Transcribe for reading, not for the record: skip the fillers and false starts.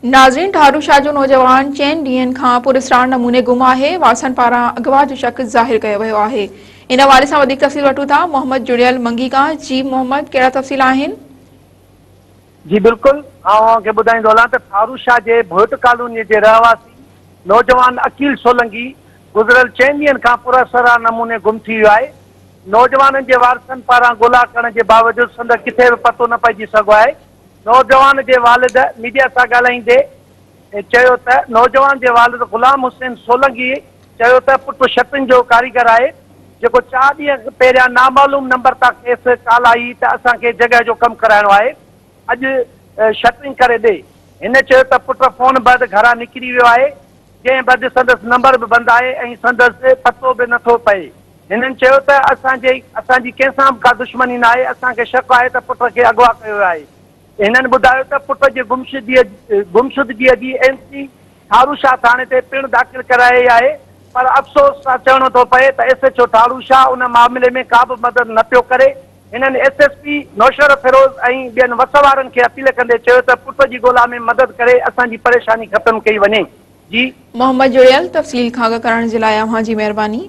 नाज़रीन, ठारू शाह जो नौजवान 4 ॾींहनि खां पुरस्कार नमूने गुम आहे। वारसनि पारां अगवा जो शक ज़ाहिर कयो वियो आहे। इन हवाले सां वधीक तफ़सील वठूं था मोहम्मद जुड़ियल मंगी खां। जी मोहम्मद, कहिड़ा तफ़सील आहिनि? जी बिल्कुल, आउं ॿुधाईंदो हलां त ठारू शाह जे भोट कॉलोनी जे रहवासी नौजवान अकील सोलंकी गुज़िरियल 4 ॾींहनि खां पुरस्कार नमूने गुम थी वियो आहे। नौजवाननि जे वारसनि पारां ॻोल्हा करण जे बावजूदि संदसि किथे बि पतो न पइजी सघियो आहे। नौजवान जे वालिद मीडिया सां ॻाल्हाईंदे चयो त नौजवान जे वालिद ग़ुलाम हुसैन सोलंकी चयो त पुटु शटरिंग जो कारीगर आहे, जेको 4 ॾींहं पहिरियां नामालूम नंबर तां केस कॉल आई त असांखे जॻह जो कमु कराइणो आहे, अॼु शटरिंग करे ॾे। हिन चयो त पुटु फ़ोन बंदि घरां निकिरी वियो आहे, जंहिं बदि संदसि नंबर बि बंदि आहे ऐं संदसि पतो बि नथो पए। हिननि चयो त असांजी कंहिंसां बि का दुश्मनी न आहे, असांखे शक आहे त पुट खे अगवा कयो आहे। हिननि ॿुधायो त पुट जी गुमशुदगीअ जी एनसी ठारू शाह थाणे ते पिणु दाख़िल कराई आहे, पर अफ़सोस सां चवणो थो पए त एसएचओ ठारू शाह उन मामले में का बि मदद न पियो करे। हिननि एसएसपी नौशर फिरोज़ ऐं ॿियनि वस वारनि खे अपील कंदे चयो त पुट जी ॻोल्हा में मदद करे असांजी परेशानी ख़तमु कई वञे। जी मोहम्मद जुड़ियल तफ़सील खां करण जे लाइ अव्हां जी महिरबानी।